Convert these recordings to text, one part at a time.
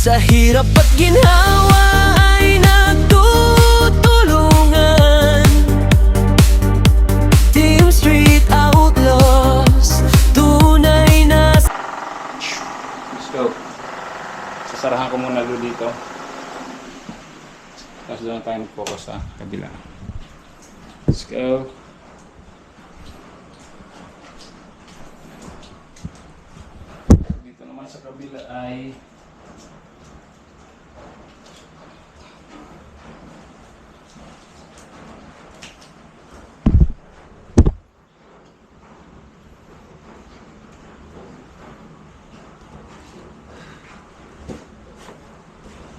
Sa hirap at ginhawa ay nagtutulungan. Team Street Outlaws, tunay na. Let's go. Sasarahan ko muna dito. Tapos doon tayo mag-focus sa kabila. Let's go. Dito naman sa kabila ay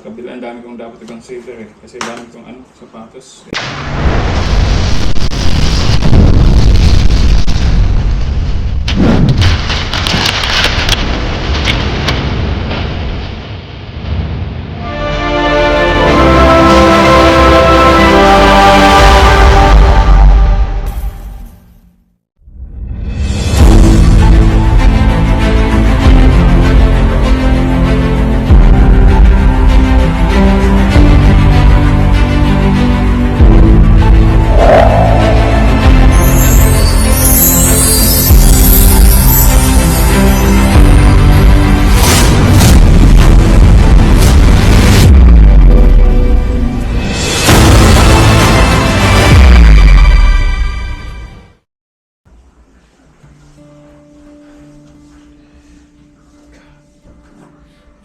kabila, ang dami kong dapat i-consider kasi dami kong sapatos.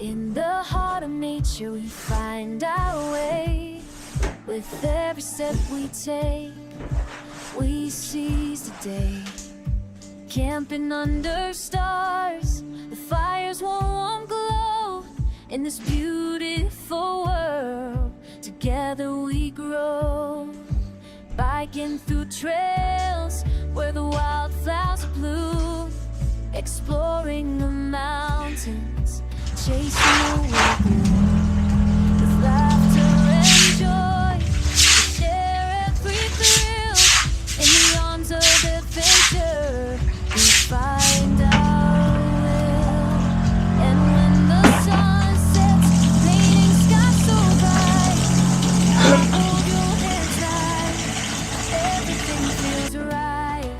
In the heart of nature we find our way. With every step we take, we seize the day. Camping under stars, the fire's warm glow. In this beautiful world, together we grow. Biking through trails where the wildflowers bloom. Exploring the mountains, chasing away with laughter and joy. We share every thrill in the arms of adventure. We find our will, and when the sun sets, painting skies so bright, I'll hold your hands tight. Everything feels right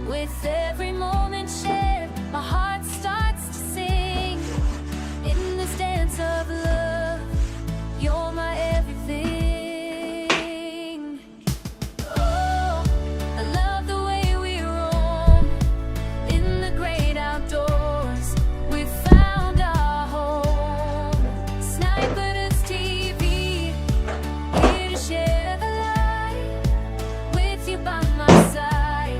with every moment shared. My heart starts to sing. In this dance of love, you're my everything. Oh, I love the way we roam in the great outdoors. We found our home. Sniper's TV, here to share the light. With you by my side,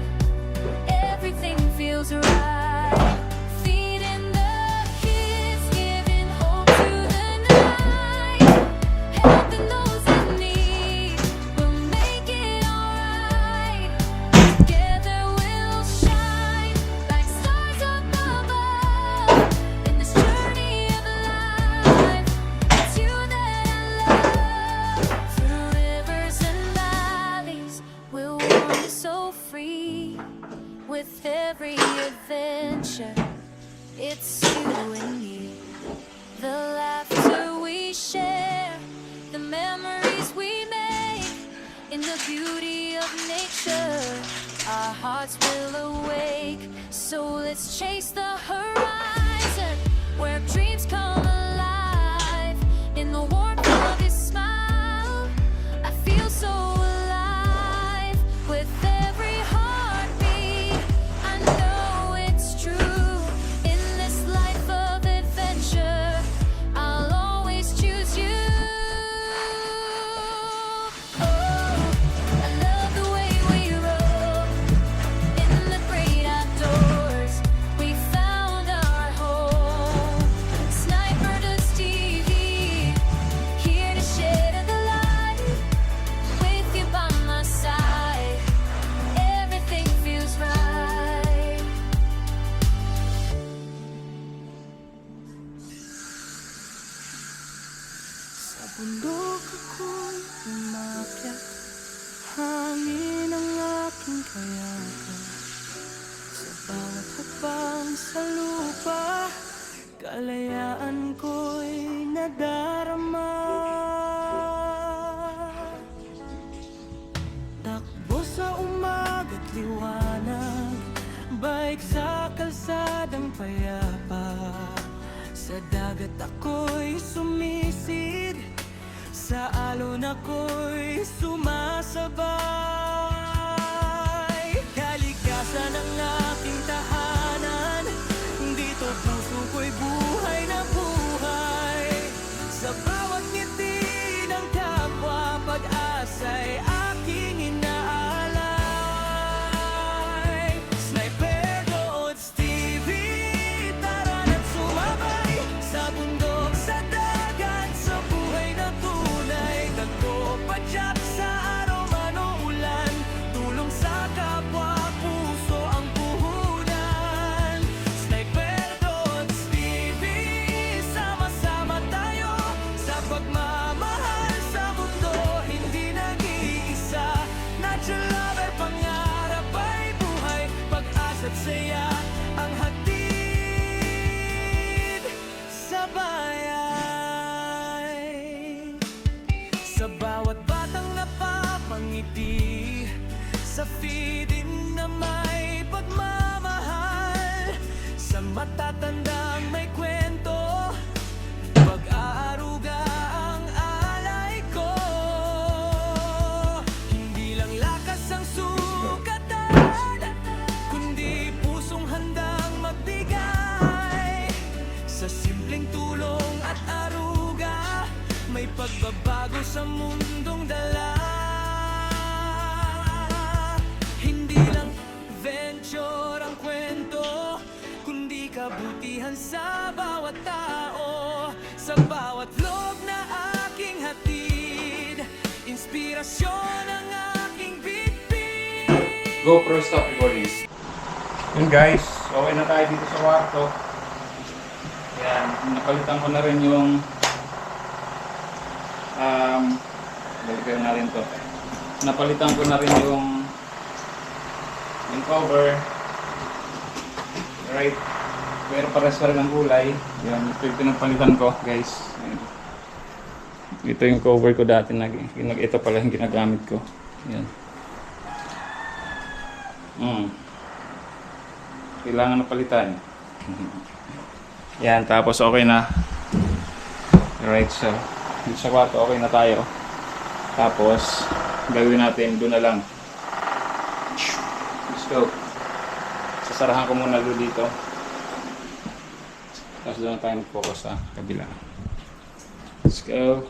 everything feels right. With every adventure, it's you and me. The laughter we share, the memories we make. In the beauty of nature, our hearts will awake. So let's chase the horizon, where dreams come alive. In the warmth of your smile, I feel so alive. With every heartbeat, I know it's true. In this life of adventure, I'll always choose you. Oh, I love the way we roam in the great outdoors. We found our home. Sniper does TV, here to share the light. With you by my side, everything feels right. Sa bundok ako'y umakyat, hangin ang aking kayakan. Sa bawat hakbang sa lupa, kalayaan ko'y nadarama. Takbo sa umaga't liwanag, bike sa kalsadang payapa. Sa dagat ako'y sumisid, sa alon ako'y sumasabay. Kalikasan ang aking tahanan, dito puso ko'y buhay na buhay. Sa bawat ngiti ng kapwa, pag-asa'y aking inaalay. Sniper, Lods TV, tara na't sumabay sa bundok, sa dagat, sa buhay na tunay. Tagpo, padyak sa araw man o ulan, tulong sa kapwa, puso ang puhunan. Sniper, Lods TV, sama-sama tayo sa pagmamahal sa mundo, hindi nag-iisa. Natural lover, pangarap ay buhay, pag-asa't saya ang hatid sa bayan. Sa bawat batang napapangiti, sa feeding na may pagmamahal, sa matatandang may kwento, pag-aaruga ang alay ko. Hindi lang lakas ang sukatan, kundi pusong handang magbigay. Sa simpleng tulong at aruga, may pagbabago sa mundong dala. Hindi lang venture ang kwento, kundi kabutihan sa bawat tao. Sa bawat loob na aking hatid, inspirasyon ang aking bitbit. GoPro stop recording. Yun guys, okay na tayo dito sa kwarto. Yan, napalitan ko na rin yung balikan natin to. Napalitan ko na rin yung cover. Right. Pero pares pa rin ang kulay. Yan, ito yung pinapalitan ko guys. Ayan. Ito yung cover ko dati. Ito pala yung ginagamit ko. Yan. Kailangan na palitan. Yan, tapos okay na. Right, so dito sa kwarto okay na tayo. Tapos gagawin natin doon na lang. Let's go. Sasarahan ko muna dito. Tapos doon na tayo mag-focus sa kabila. Let's go.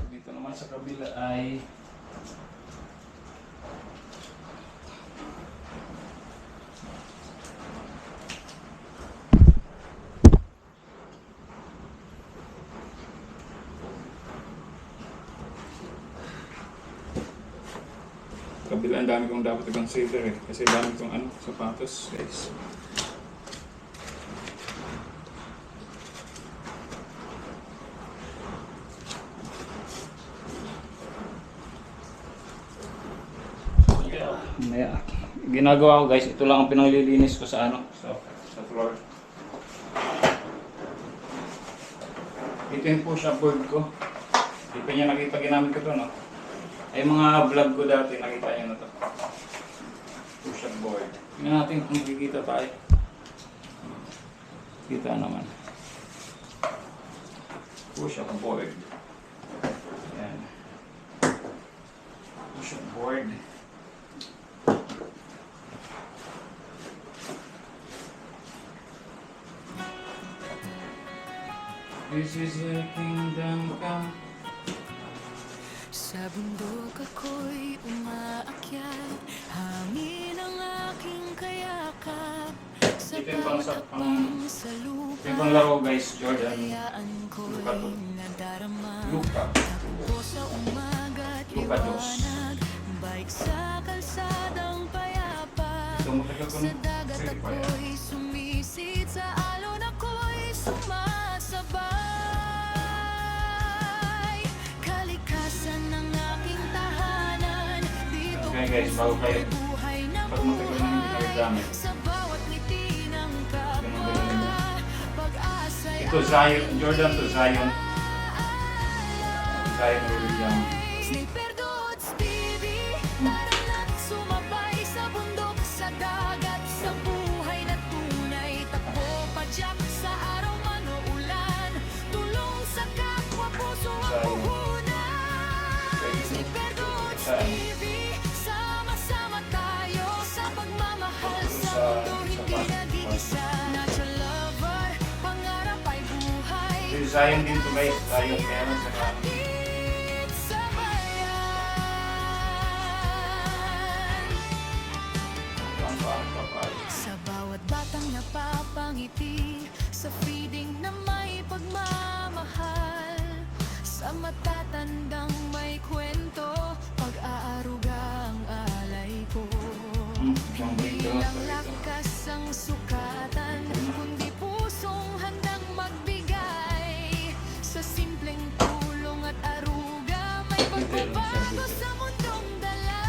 Dito naman sa kabila ay kabila, ang dami kong dapat i-consider kasi dami kong sapatos guys. Maya, ginagawa ko guys, ito lang ang pinanglilinis ko sa sa floor. Ito yung push-up board ko. Hindi pa niya nakita ginamit ko to, no? Ay mga vlog ko dati, nakita niyo na to. Push-up board. Tingnan natin kung makikita tayo. Kita naman. Push-up board. Ayan. Push-up board. This is your kingdom come. Sa bundok ako'y umaakyat, hangin ang aking kayakap. Sa Ito yung pang bawat pang akong sa lupa, ito yung pang laro guys, Jordan. kayaan ko'y Lupa to. nadarama. Lupa. Takbo sa umaga't Lupa dos. liwanag, bike sa kalsadang payapa. Ito matagal ko Sa dagat certified. ako'y sumisid, sa alon ako'y sumasabay. Kalikasan ng aking tahanan, dito Okay guys, bago kayo buhay na pag matagal na hindi buhay. nagagamit. Sa bawat ngiti ng Ito Zion, Jordan to Zion. Zion Williams. Sniper Dots TV, para lang sumabay sa bundok, sa dagat, sa buhay na tunay. Takbo padyak sa araw man o ulan, tulong sa kapwa, puso ang puhunan. Sniper Dots TV, sama-sama tayo sa pagmamahal sa mundo, hindi nag-iisa. Natural lover, pangarap ay buhay. Ito Zion din to guys. Zion kaya lang sa kanan. Sa bayan, Ang papal. sa bawat batang napapangiti, sa feeding na may pagmamahal, sa matatandang may kwento, pag-aaruga ang alay ko. Hindi lang lakas ang sukatan, kundi pusong handang magbigay. Sa simpleng tulong at aruga, may pagbabago sa mundong dala.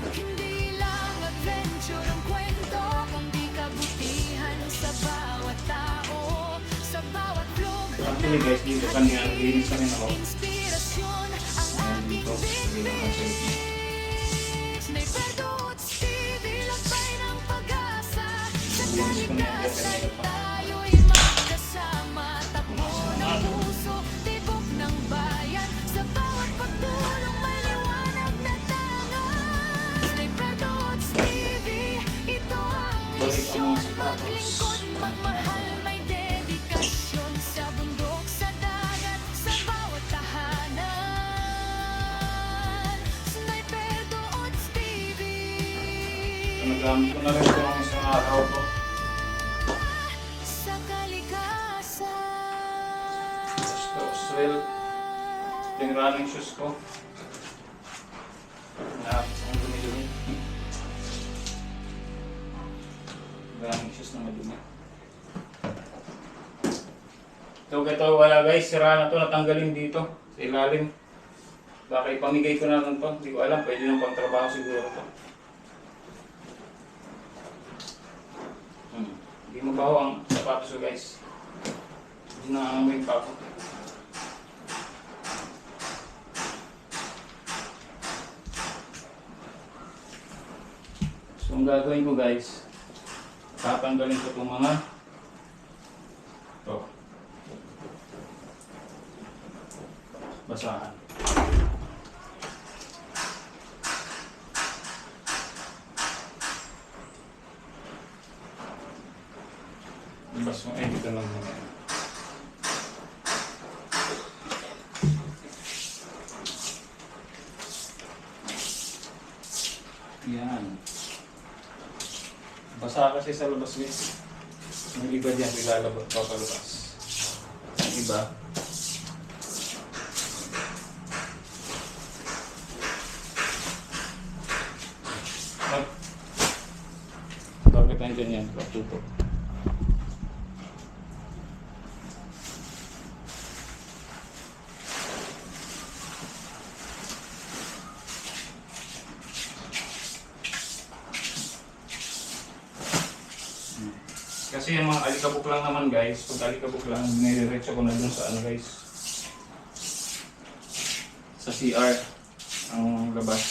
Hindi lang adventure ang kwento, kundi kabutihan sa bawat tao, sa bawat vlog. Actually guys, dito kanina naglinis kami na ako. Inspirasyon ang Ayan ating dito. Hindi lang kasi. Sniper Dots TV, lakbay ng pag-asa. Sa Linis ko na yan, kalikasan kanina pa. tayo'y magkasama. Takbo ng puso, tibok ng bayan. Sa bawat pagtulong may liwanag na tangan. Sniper Dots TV, ito ang Balik ang misyon. mga sapatos. Maglingkod, magmahal, may dedikasyon. Sa bundok, sa dagat, sa bawat tahanan. Sniper Dots TV. Nagamit ko na rin ito ng isang araw ko. Sa kalikasan. Gusto, swell. Ito yung running shoes ko. Ang dumi-dumi. Running shoes na madumi. Ito wala guys, sira na to, natanggalin dito sa ilalim. Baka ipamigay ko na lang to, hindi ko alam, pwede ng pangtrabaho siguro to. Hindi mabaho ang sapatos ko guys. Hindi na amoy pa ako. So ang gagawin ko guys, tatanggalin ko itong mga ito. Basahan. Bas mo, dito lang muna. Yan. Basa kasi sa labas guys. Yung iba dyan, ilalabas, papalabas. Yung iba, bakit nandiyan yan? Patuto. Kasi yung mga alikabok lang naman guys, pag alikabok lang, nire-retso ko na dun sa ano guys, sa CR, ang labas.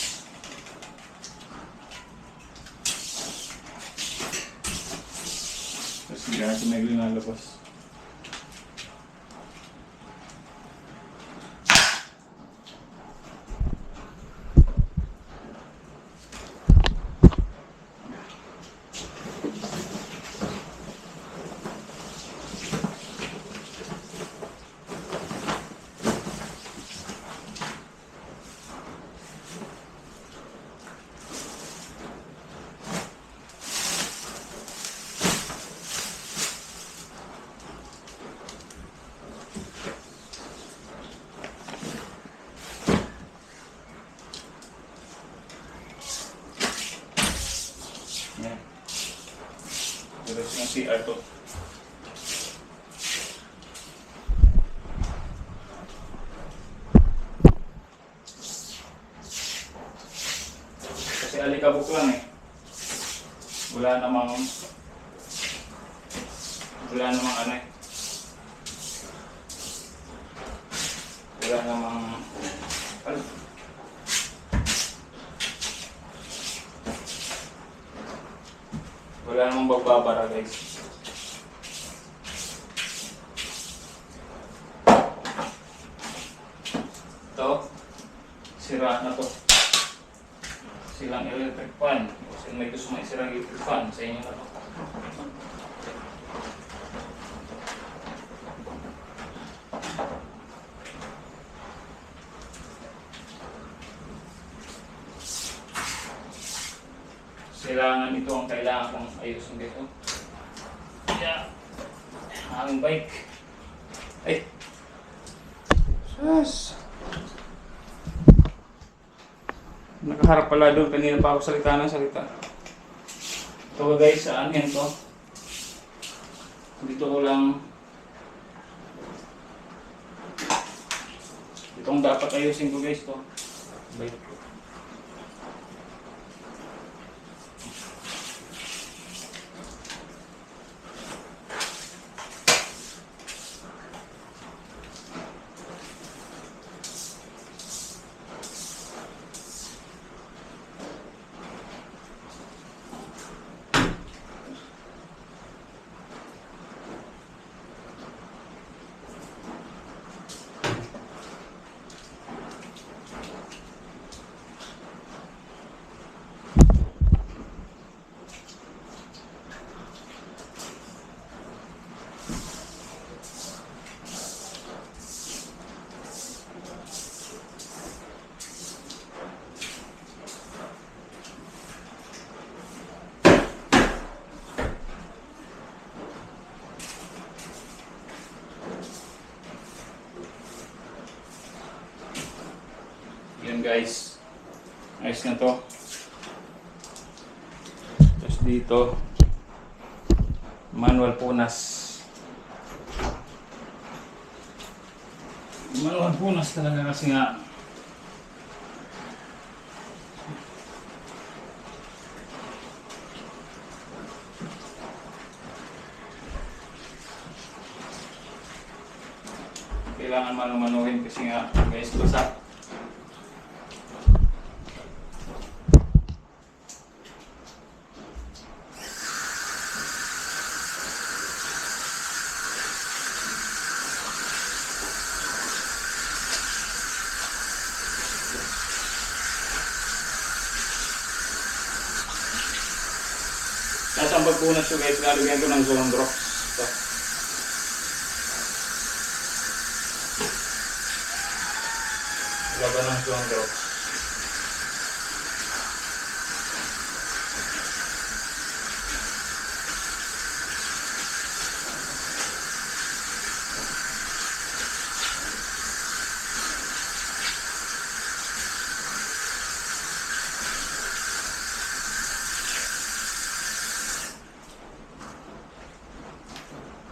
Sa CR, sa may linalabas. Yan. Diretso ng CR to. Kasi alikabok lang eh. Wala namang Wala namang ano eh. Wala namang... Ano? Wala namang bagbabara guys. Ito, sira na to. Silang electric fan. Kasi may gusto may sirang electric fan sa inyo na to. Kailangan ito ang kailangan kong ayusin dito. Kaya, aming bike. Ay! Sus! Nakaharap pala doon. Kanina pa ako salita ng salita. Ito guys, saan yan to? Dito ko lang... Itong dapat ayusin ko guys to. Bike ko. Yan guys, ayos na to. Tapos dito, manual punas. Manual punas talaga kasi nga kailangan manu-manuhin kasi nga guys, basa. Nasa ang pagpunas ko guys, lalagyan ko ng zone drops. Ito. Laban ng zone drops.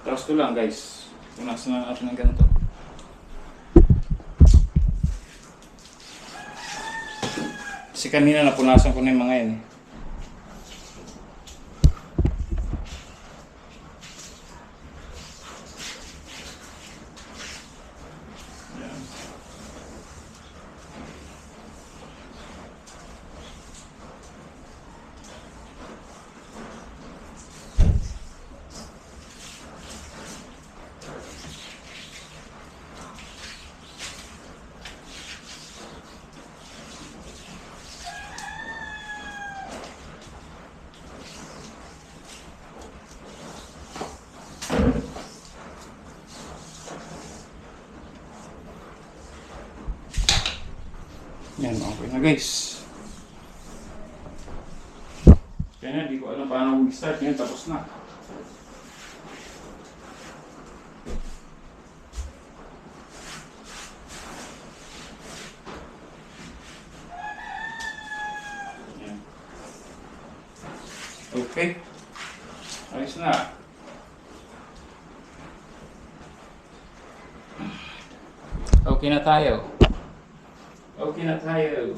Tapos ito lang guys, punasan na natin ng ganito. Kasi kanina napunasan ko na yung mga yan eh. Yan. Yan, okay na guys. Kaya na, di ko alam paano mag-start yan, tapos na. Yan. Okay. Ayos na. Okay na tayo. Okay na tayo.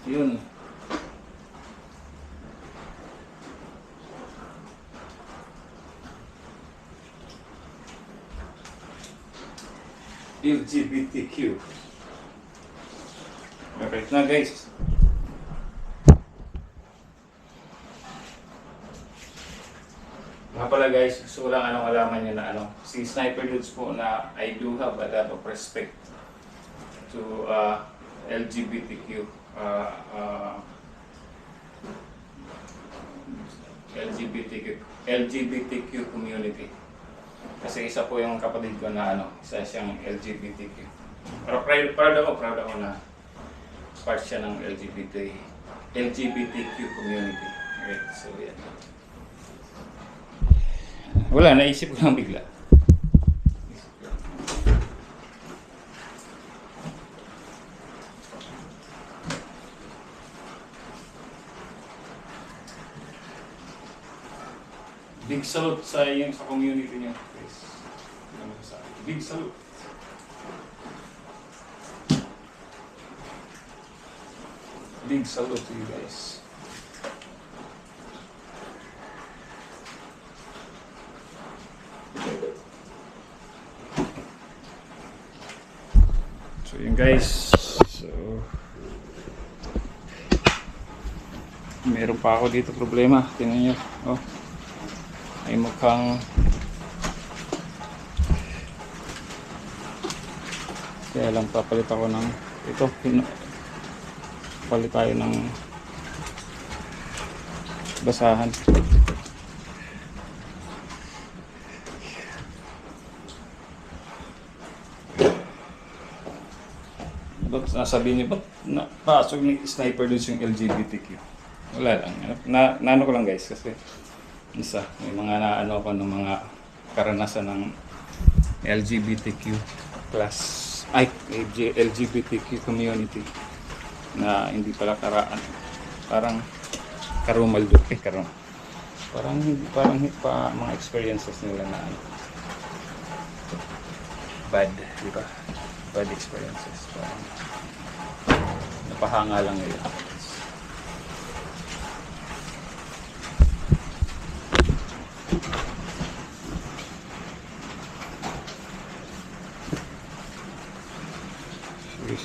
Yun. LGBTQ. Okay na guys. Nga pala guys, gusto ko lang malaman nyo na si Sniper Dudes po na I do have a lot of respect to LGBTQ LGBTQ community. Kasi isa po yung kapatid ko na isa siyang LGBTQ. Pero proud ako na part siya ng LGBTQ community. Right, so yan. Wala, naisip ko lang bigla. Big salute sa community niyo, guys. Big salute. Big salute to you guys. So yun guys. So meron pa ako dito problema. Tingnan niyo. Oh. Ay mukhang kaya lang papalit ako ng ito. Palit tayo ng basahan. Ba't nasabi niyo ba't napasok ni Sniper Dudes yung LGBTQ? Wala lang. Naano ko lang guys kasi may mga ko ng mga karanasan ng LGBTQ plus LGBTQ community na hindi pala parang karumaldo parang hindi pa mga experiences nila na bad, di ba? Bad experiences, parang napahanga lang nila.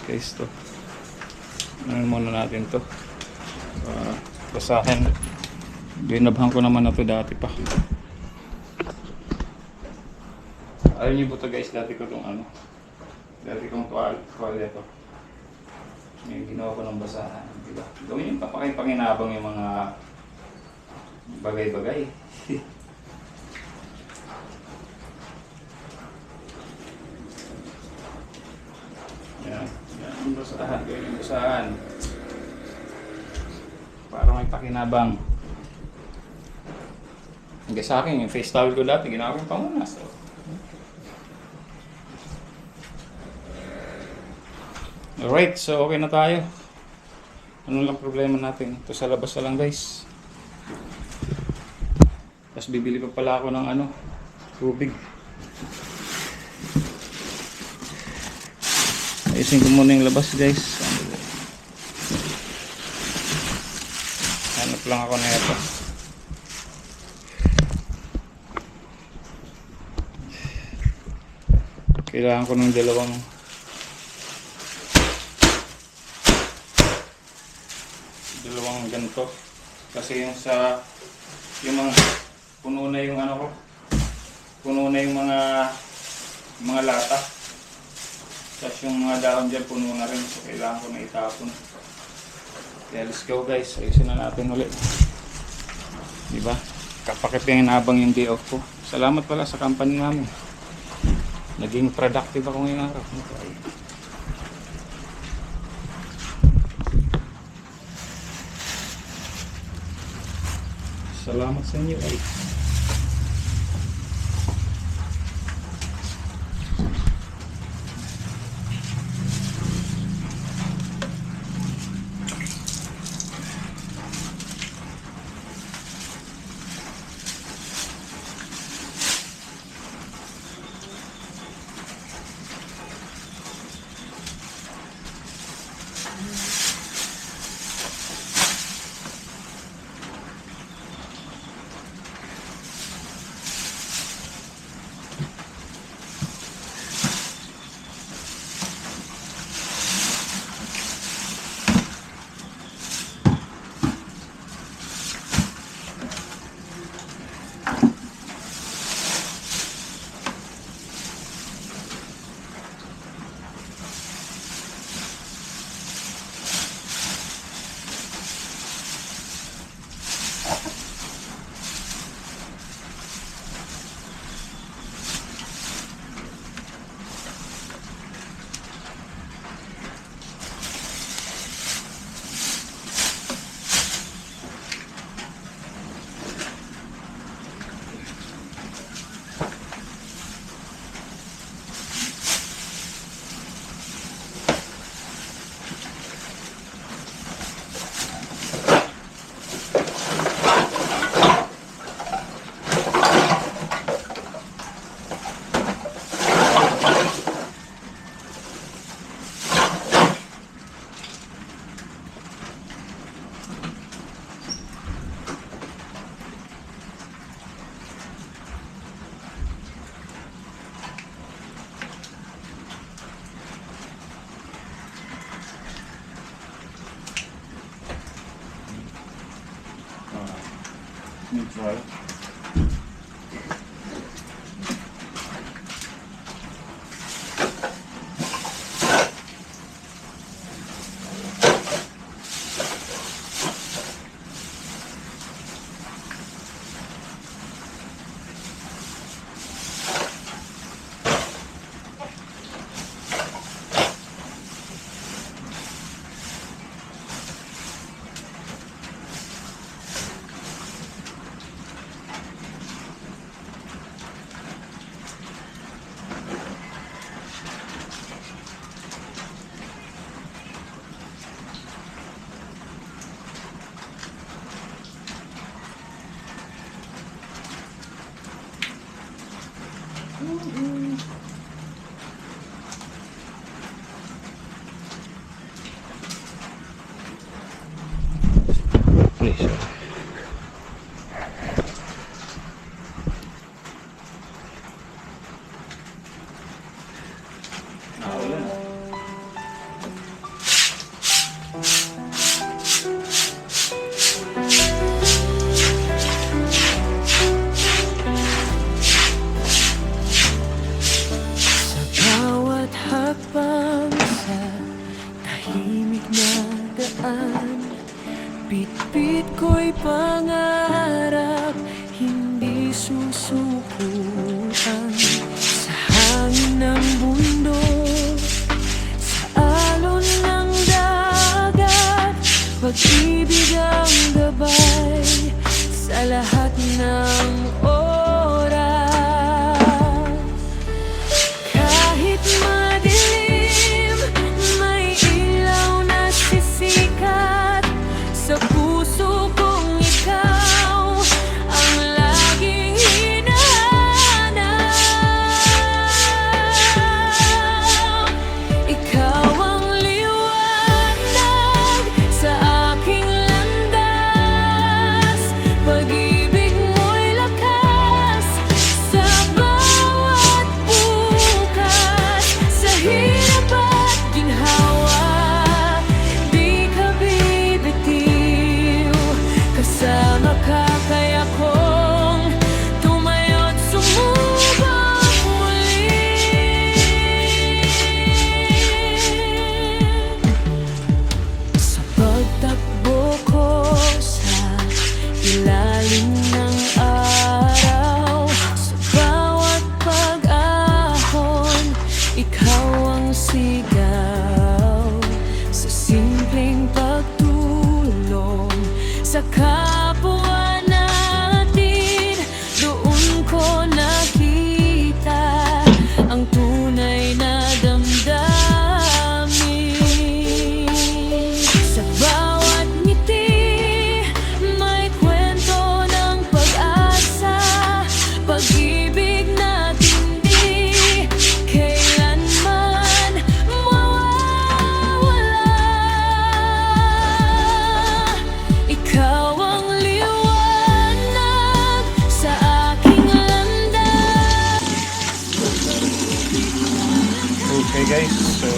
Guys, to muna natin to basahin. Binabhan ko naman na to dati pa. Alam niyo po to guys, dati ko tong dati kong tuwalya to. Yung ginawa ko ng basahan, diba? Gawin yung pakinabang yung mga bagay-bagay. Yan, basahan, gawin yung basahan. Para may pakinabang. Hanggang sa akin, yung face towel ko dati, ginawa ko yung pamunas. So. Alright, so okay na tayo. Ano lang problema natin? Ito sa labas na lang guys. Tapos bibili pa pala ako ng tubig. Ayusin ko muna yung labas guys. Hanap lang ako na ito. Kailangan ko ng dalawang ganito. Kasi yung mga puno na yung puno na yung mga lata. Tapos yung mga dahon dyan puno na rin. So kailangan ko na itapon. Kaya let's go guys. Ayusin na natin ulit. Diba? Kapakipinabang yung day off ko. Salamat pala sa company namin. Naging productive ako ngayong araw. Okay. Salamat sa inyo ay. Neutral. Please. Nakawala na. Sa bawat hakbang sa tahimik na daan, bitbit ko'y pangarap, hindi susukuan. Sa hangin ng bundok, sa alon ng dagat, pag-ibig ang gabay sa lahat ng oras. Kahit madilim, may ilaw na sisikat sa puso kong ikaw ang laging hinahanap. Ikaw ang liwanag sa aking landas, pag-ibig mo'y lakas sa bawat bukas. Sa hirap at ginhawa, di ka bibitiw. Kasama ka kaya kong tumayo't sumubok muli. Sa pagtakbo ko sa ilalim ng araw, sa bawat pag-ahon, ikaw ang sigaw. Sa simpleng pagtulong sa kapwa natin, doon ko nakita ang tunay na damdamin. Sa bawat ngiti, may kwento ng pag-asa, pag-ibig na hindi kailanman mawawala. Ikaw ang liwanag sa aking landas. Okay guys, so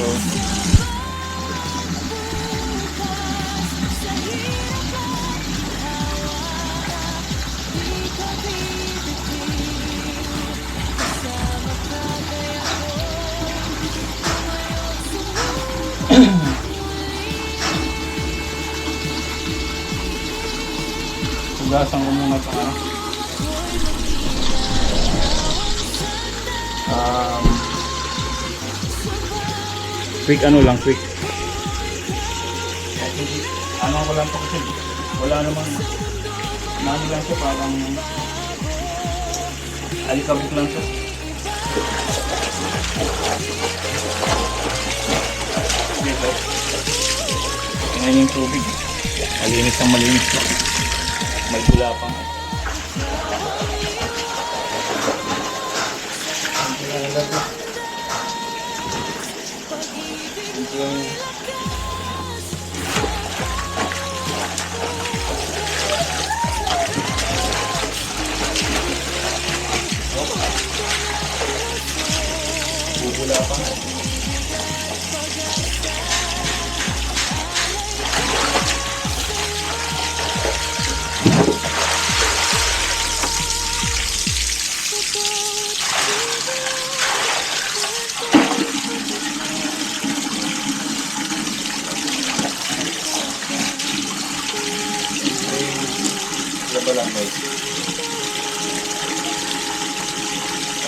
hugasan ko muna ito ano. Quick ano lang, quick. Ano ko lang ito kasi wala namang ano lang siya, parang alikabok lang siya. Dito. Tingnan yung tubig. Malinis ang malinis. May tula pa nga. Bubula pa nga. ko lang guys.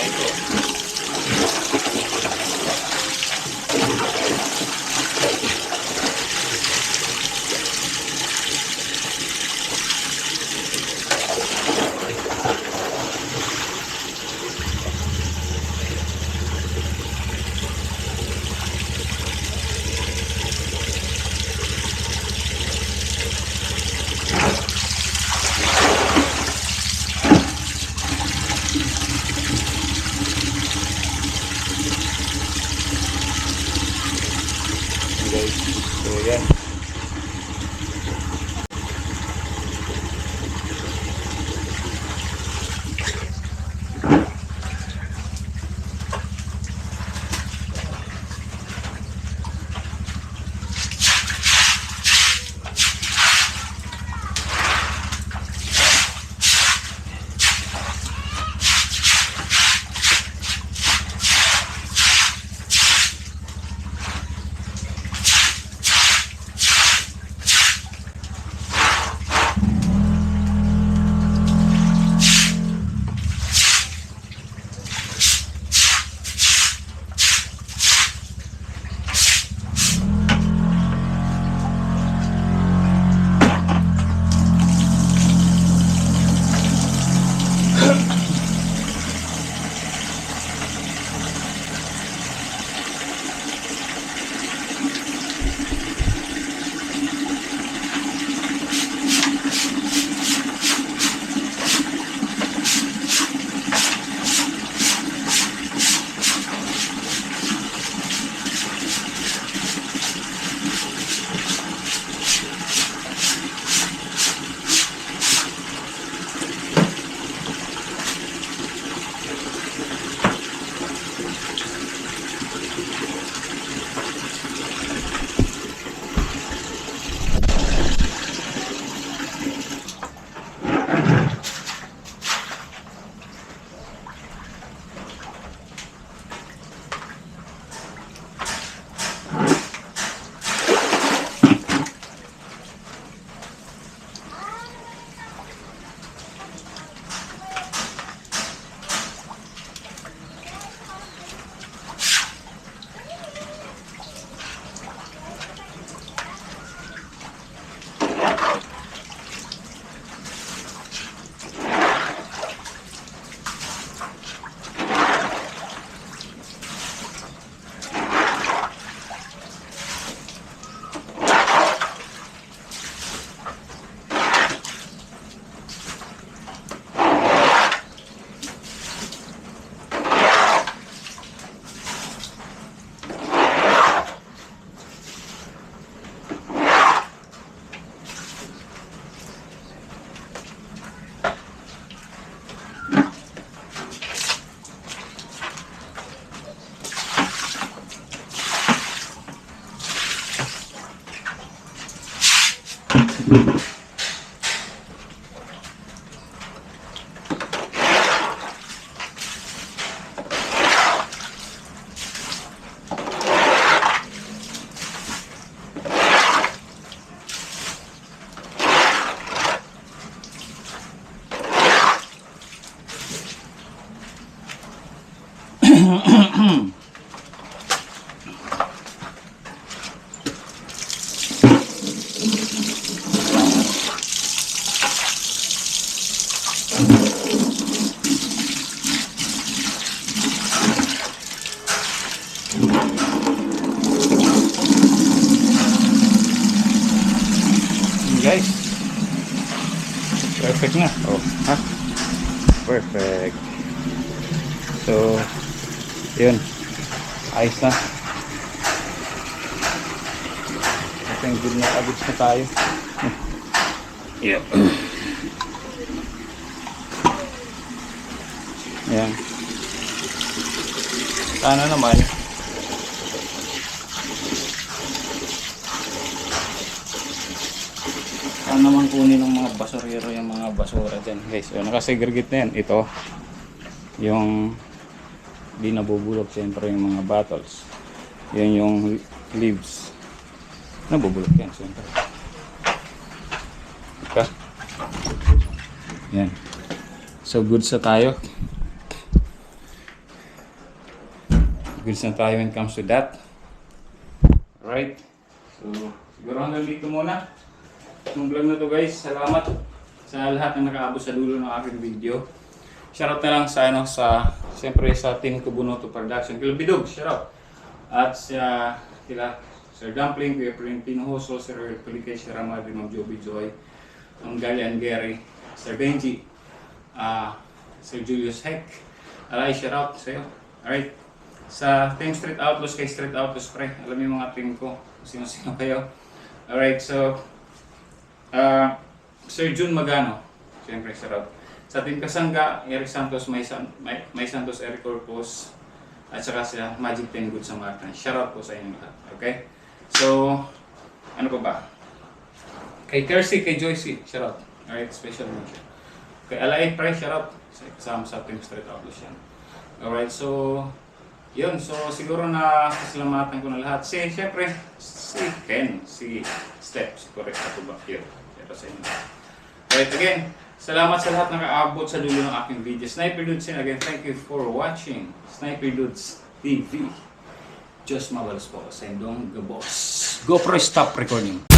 Ito. Guys, so yan. Guys, perfect na. Oh, ha? Perfect. So, yun. Ayos na. I think good na agad na tayo. Yep. Ayan. Sana naman kunin ng mga basurero yung mga basura dyan guys. So, nakasegregate na yan. Ito yung di nabubulok, siyempre yung mga bottles, yun yung leaves, nabubulok yan siyempre. Okay. Yan. So, goods na tayo. Goods na tayo when it comes to that. Alright. So, siguro hanggang dito muna. Itong vlog na to guys. Salamat sa lahat ng nakaabot sa dulo ng aking video. Shoutout na lang siyempre sa team Kubunoto Production. Kila Bidog, shoutout. At sa kila Sir Dumpling, Kuya Florentino Hoso, Sir Pulikay, Sir Ramadri, Ma'am Joby Joy, Ang Gali and Gary, Sir Benji, Sir Julius Heck. Alay, shoutout sa iyo. Alright. Sa Team Street Outlaws, kay Street Outlaws pre, alam mo yung mga team ko, sino-sino kayo. Alright, so Sir Jun Magano, siyempre shoutout. Sa Team Kasangga, Eric Santos, May Santos, Eric Corpus, at saka sa Magic 10 Good Samaritan. Shoutout po sa inyo lahat. Okay? So, ano pa ba? Kay Kersey, kay Joycey, shoutout. Alright, special mention. Kay Alain Price, shoutout. Kasama sa Team Street Outlaws yan. Alright, so, yun. So, siguro na kasalamatan ko na lahat. Siyempre, si Ken, si Steph, si Correct na tubak yun. Pero sa inyo. Alright, again, salamat sa lahat ng nakaabot sa dulo ng aking video. Sniper Dudes, and again, thank you for watching Sniper Dudes TV. Just Mabalas po sa Indong Gabos. GoPro stop recording.